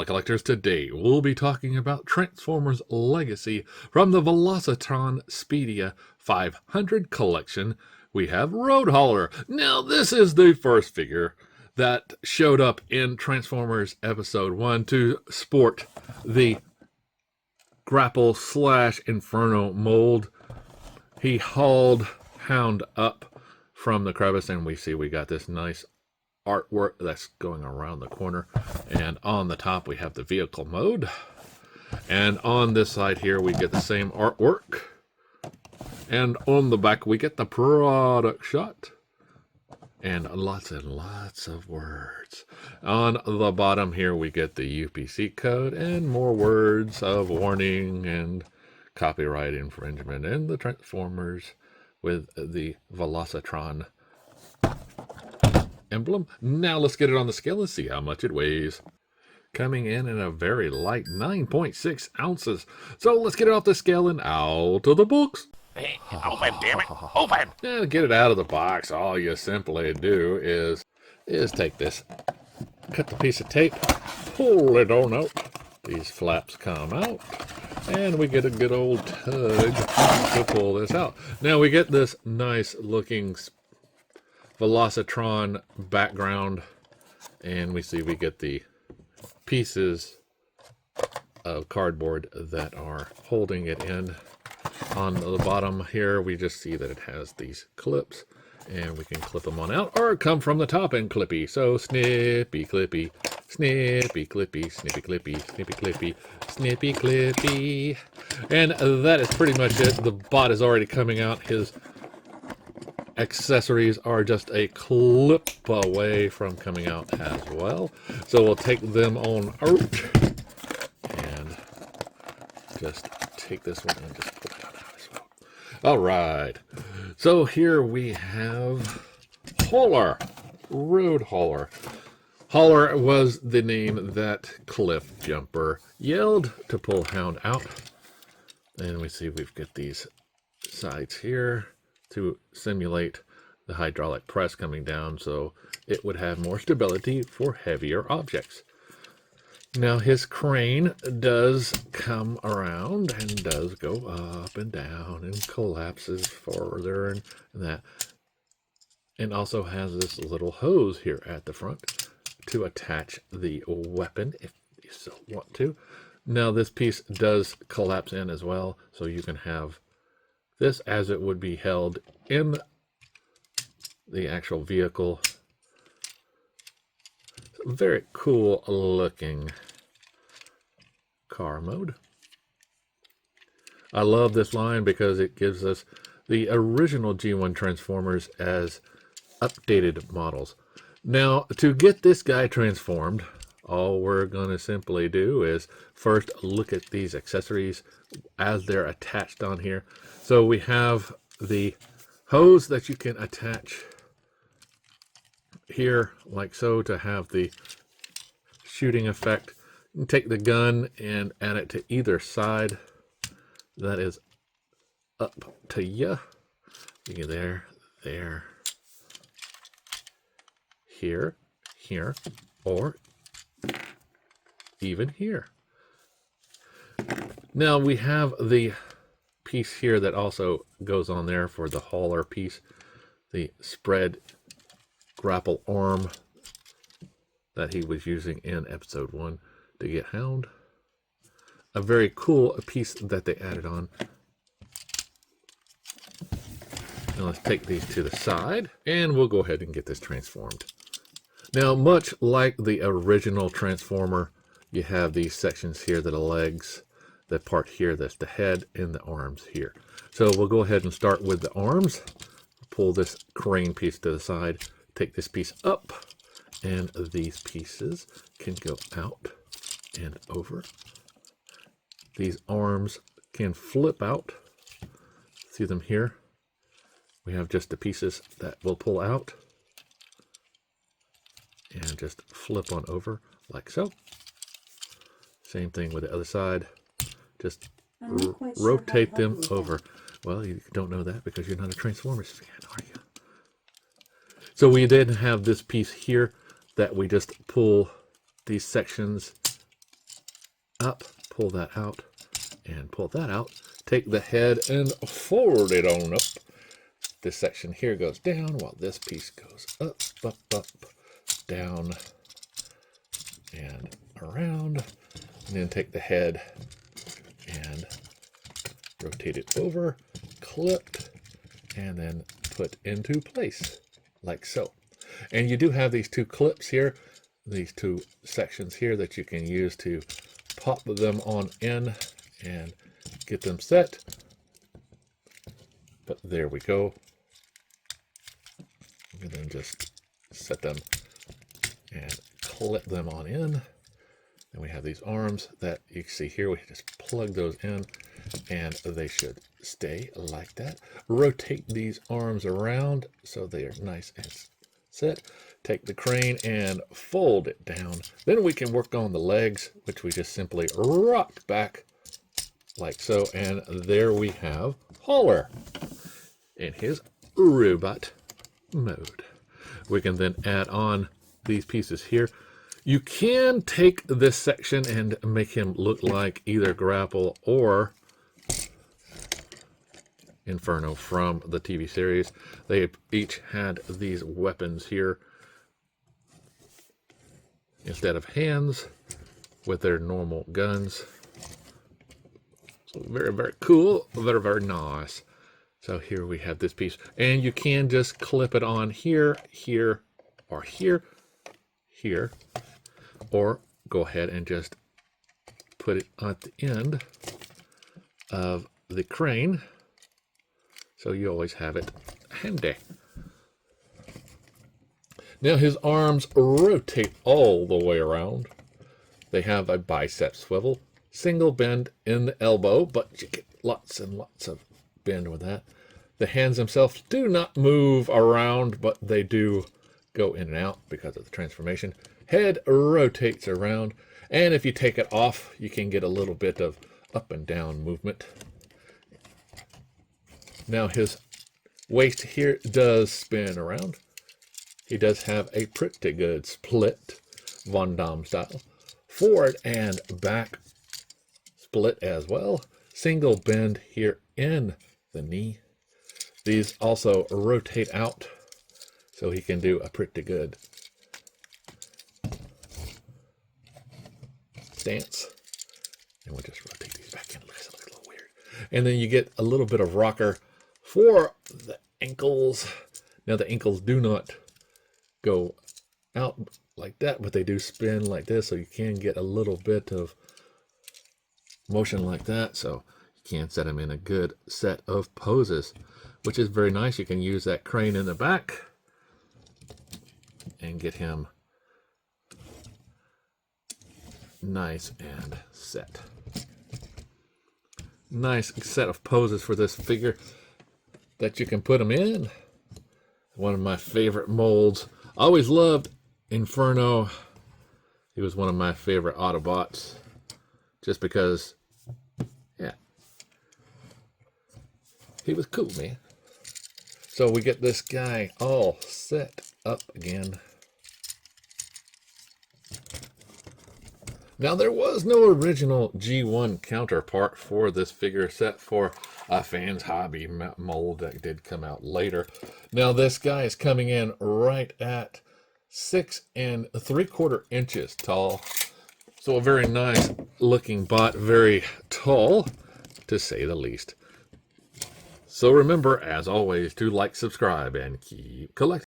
Hello collectors, today we'll be talking about Transformers Legacy from the Velocitron Speedia 500 collection. We have Road Hauler. Now this is the first figure that showed up in Transformers Episode 1 to sport the grapple / inferno mold. He hauled Hound up from the crevice and we got this nice artwork that's going around the corner, and on the top we have the vehicle mode, and on this side here we get the same artwork, and on the back we get the product shot and lots of words. On the bottom here we get the UPC code and more words of warning and copyright infringement, and the Transformers with the Velocitron emblem. Now let's get it on the scale and see how much it weighs. Coming in at a very light 9.6 ounces. So let's get it off the scale and out of the box. Hey, open, damn it, open! Now to get it out of the box, all you simply do is take this, cut the piece of tape, pull it on out. These flaps come out, and we get a good old tug to pull this out. Now we get this nice looking Velocitron background, and we get the pieces of cardboard that are holding it in. On the bottom here we just see that it has these clips, and we can clip them on out or come from the top and clippy. So snippy clippy, snippy clippy, snippy clippy, snippy clippy, snippy clippy, and that is pretty much it. The bot is already coming out. His accessories are just a clip away from coming out as well. So we'll take them on out and just take this one and just pull it out as well. All right. So here we have Hauler, Road Hauler. Hauler was the name that Cliff Jumper yelled to pull Hound out. And we've got these sides here to simulate the hydraulic press coming down, so it would have more stability for heavier objects. Now his crane does come around and does go up and down and collapses further and that, and also has this little hose here at the front to attach the weapon if you so want to. Now this piece does collapse in as well, so you can have this as it would be held in the actual vehicle. Very cool looking car mode. I love this line because it gives us the original G1 Transformers as updated models. Now to get this guy transformed, all we're going to simply do is first look at these accessories as they're attached on here. So we have the hose that you can attach here like so to have the shooting effect. You can take the gun and add it to either side. That is up to you. You get there, here, or even here. Now we have the piece here that also goes on there for the hauler piece, the spread grapple arm that he was using in episode 1 to get Hound. A very cool piece that they added on. Now let's take these to the side and we'll go ahead and get this transformed. Now much like the original Transformer, you have these sections here that are legs, the part here that's the head, and the arms here. So we'll go ahead and start with the arms. Pull this crane piece to the side, take this piece up, and these pieces can go out and over. These arms can flip out. See them here? We have just the pieces that will pull out and just flip on over like so. Same thing with the other side. Just rotate them over. Well, you don't know that because you're not a Transformers fan, are you? So we then have this piece here that we just pull these sections up, pull that out, and pull that out. Take the head and fold it on up. This section here goes down while this piece goes up, up, up, down, and around. And then take the head and rotate it over, clipped, and then put into place, like so. And you do have these two clips here, these two sections here that you can use to pop them on in and get them set. But there we go. And then just set them and clip them on in. And we have these arms that you can see here. We just plug those in and they should stay like that. Rotate these arms around so they are nice and set. Take the crane and fold it down. Then we can work on the legs, which we just simply rock back like so. And there we have Hauler in his robot mode. We can then add on these pieces here. You can take this section and make him look like either Grapple or Inferno from the TV series. They each had these weapons here instead of hands with their normal guns. So very, very cool. Very, very nice. So here we have this piece. And you can just clip it on here, here, or here, here. Or go ahead and just put it at the end of the crane. So you always have it handy. Now his arms rotate all the way around. They have a bicep swivel, single bend in the elbow, but you get lots and lots of bend with that. The hands themselves do not move around, but they do go in and out because of the transformation. Head rotates around, and if you take it off, you can get a little bit of up and down movement. Now his waist here does spin around. He does have a pretty good split, Von Damme style. Forward and back split as well. Single bend here in the knee. These also rotate out, so he can do a pretty good stance. And we'll just rotate these back in. It looks a little weird. And then you get a little bit of rocker for the ankles. Now the ankles do not go out like that, but they do spin like this, so you can get a little bit of motion like that. So you can set them in a good set of poses, which is very nice. You can use that crane in the back and get him nice and set. Nice set of poses for this figure that you can put him in. One of my favorite molds. I always loved Inferno. He was one of my favorite Autobots just because, yeah, he was cool, man. So we get this guy all set up again. Now, there was no original G1 counterpart for this figure set for a Fans Hobby mold that did come out later. Now, this guy is coming in right at 6 3/4 inches tall. So a very nice looking bot, very tall, to say the least. So remember, as always, to like, subscribe, and keep collecting.